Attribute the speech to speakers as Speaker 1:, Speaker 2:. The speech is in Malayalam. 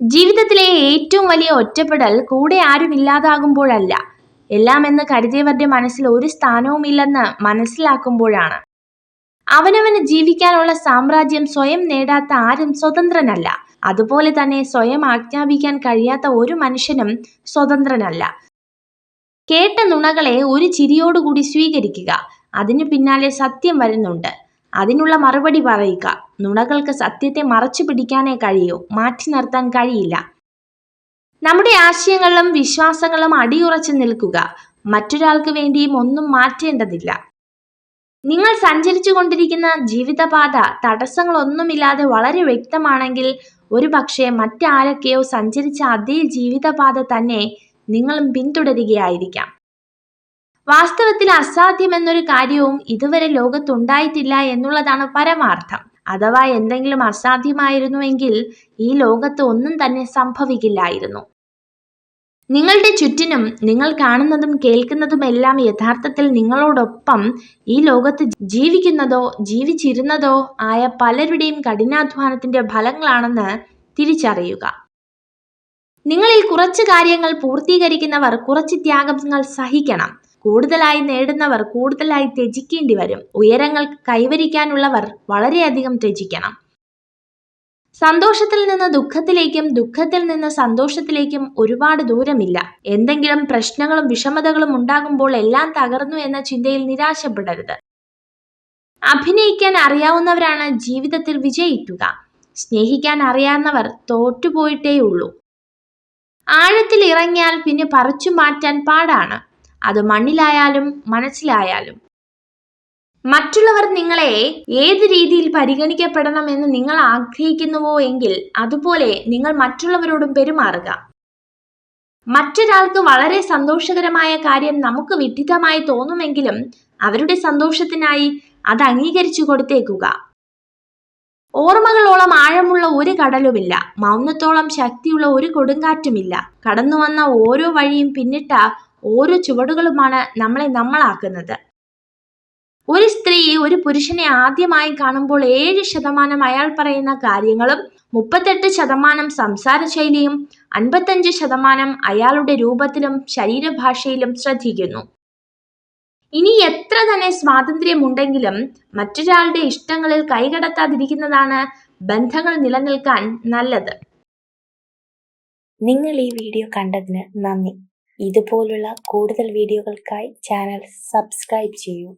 Speaker 1: ജീവിതത്തിലെ ഏറ്റവും വലിയ ഒറ്റപ്പെടൽ കൂടെ ആരും ഇല്ലാതാകുമ്പോഴല്ല, എല്ലാം എന്ന് കരുതിയവരുടെ മനസ്സിൽ ഒരു സ്ഥാനവുമില്ലെന്ന് മനസ്സിലാക്കുമ്പോഴാണ്. അവനവന് ജീവിക്കാനുള്ള സാമ്രാജ്യം സ്വയം നേടാത്ത ആരും സ്വതന്ത്രനല്ല. അതുപോലെ തന്നെ സ്വയം ആജ്ഞാപിക്കാൻ കഴിയാത്ത ഒരു മനുഷ്യനും സ്വതന്ത്രനല്ല. കേട്ട നുണകളെ ഒരു ചിരിയോടുകൂടി സ്വീകരിക്കുക. അതിനു പിന്നാലെ സത്യം വരുന്നുണ്ട്, അതിനുള്ള മറുപടി പറയുക. നുണകൾക്ക് സത്യത്തെ മറച്ചു പിടിക്കാനേ കഴിയൂ, മാറ്റി നിർത്താൻ കഴിയില്ല. നമ്മുടെ ആശയങ്ങളും വിശ്വാസങ്ങളും അടിയുറച്ചു നിൽക്കുക. മറ്റൊരാൾക്ക് വേണ്ടിയും ഒന്നും മാറ്റേണ്ടതില്ല. നിങ്ങൾ സഞ്ചരിച്ചു കൊണ്ടിരിക്കുന്ന ജീവിതപാത തടസ്സങ്ങളൊന്നുമില്ലാതെ വളരെ വ്യക്തമാണെങ്കിൽ, ഒരു പക്ഷേ മറ്റാരൊക്കെയോ സഞ്ചരിച്ച അതേ ജീവിതപാത തന്നെ നിങ്ങളും പിന്തുടരുകയായിരിക്കാം. വാസ്തവത്തിൽ അസാധ്യമെന്നൊരു കാര്യവും ഇതുവരെ ലോകത്തുണ്ടായിട്ടില്ല എന്നുള്ളതാണ് പരമാർത്ഥം. അഥവാ എന്തെങ്കിലും അസാധ്യമായിരുന്നുവെങ്കിൽ ഈ ലോകത്ത് ഒന്നും തന്നെ സംഭവിക്കില്ലായിരുന്നു. നിങ്ങളുടെ ചുറ്റിനും നിങ്ങൾ കാണുന്നതും കേൾക്കുന്നതുമെല്ലാം യഥാർത്ഥത്തിൽ നിങ്ങളോടൊപ്പം ഈ ലോകത്ത് ജീവിക്കുന്നതോ ജീവിച്ചിരുന്നതോ ആയ പലരുടെയും കഠിനാധ്വാനത്തിന്റെ ഫലങ്ങളാണെന്ന് തിരിച്ചറിയുക. നിങ്ങളിൽ കുറച്ച് കാര്യങ്ങൾ പൂർത്തീകരിക്കുന്നവർ കുറച്ച് ത്യാഗങ്ങൾ സഹിക്കണം. കൂടുതലായി നേടുന്നവർ കൂടുതലായി ത്യജിക്കേണ്ടി വരും. ഉയരങ്ങൾ കൈവരിക്കാനുള്ളവർ വളരെയധികം ത്യജിക്കണം. സന്തോഷത്തിൽ നിന്ന് ദുഃഖത്തിലേക്കും ദുഃഖത്തിൽ നിന്ന് സന്തോഷത്തിലേക്കും ഒരുപാട് ദൂരമില്ല. എന്തെങ്കിലും പ്രശ്നങ്ങളും വിഷമതകളും ഉണ്ടാകുമ്പോൾ എല്ലാം തകർന്നു എന്ന ചിന്തയിൽ നിരാശപ്പെടരുത്. അഭിനയിക്കാൻ അറിയാവുന്നവരാണ് ജീവിതത്തിൽ വിജയിക്കുക. സ്നേഹിക്കാൻ അറിയാവുന്നവർ തോറ്റുപോയിട്ടേയുള്ളൂ. ആഴത്തിൽ ഇറങ്ങിയാൽ പിന്നെ പറിച്ചു മാറ്റാൻ പാടാണ്, അത് മണ്ണിലായാലും മനസ്സിലായാലും. മറ്റുള്ളവർ നിങ്ങളെ ഏത് രീതിയിൽ പരിഗണിക്കപ്പെടണമെന്ന് നിങ്ങൾ ആഗ്രഹിക്കുന്നുവോ എങ്കിൽ അതുപോലെ നിങ്ങൾ മറ്റുള്ളവരോടും പെരുമാറുക. മറ്റൊരാൾക്ക് വളരെ സന്തോഷകരമായ കാര്യം നമുക്ക് വിഡിത്തമായി തോന്നുമെങ്കിലും അവരുടെ സന്തോഷത്തിനായി അത് അംഗീകരിച്ചു കൊടുത്തേക്കുക. ഓർമ്മകളോളം ആഴമുള്ള ഒരു കടലുമില്ല, മൗനത്തോളം ശക്തിയുള്ള ഒരു കൊടുങ്കാറ്റുമില്ല. കടന്നു വന്ന ഓരോ വഴിയും പിന്നിട്ട ഓരോ ചുവടുകളുമാണ് നമ്മളെ നമ്മളാക്കുന്നത്. ഒരു സ്ത്രീ ഒരു പുരുഷനെ ആദ്യമായി കാണുമ്പോൾ 7% അയാൾ പറയുന്ന കാര്യങ്ങളും 38% സംസാര ശൈലിയും 55% അയാളുടെ രൂപത്തിലും ശരീരഭാഷയിലും ശ്രദ്ധിക്കുന്നു. ഇനി എത്ര തന്നെ സ്വാതന്ത്ര്യമുണ്ടെങ്കിലും മറ്റൊരാളുടെ ഇഷ്ടങ്ങളിൽ കൈകടത്താതിരിക്കുന്നതാണ് ബന്ധങ്ങൾ നിലനിൽക്കാൻ നല്ലത്.
Speaker 2: നിങ്ങൾ ഈ വീഡിയോ കണ്ടതിന് നന്ദി. ഇതുപോലുള്ള കൂടുതൽ വീഡിയോകൾക്കായി ചാനൽ സബ്സ്ക്രൈബ് ചെയ്യൂ.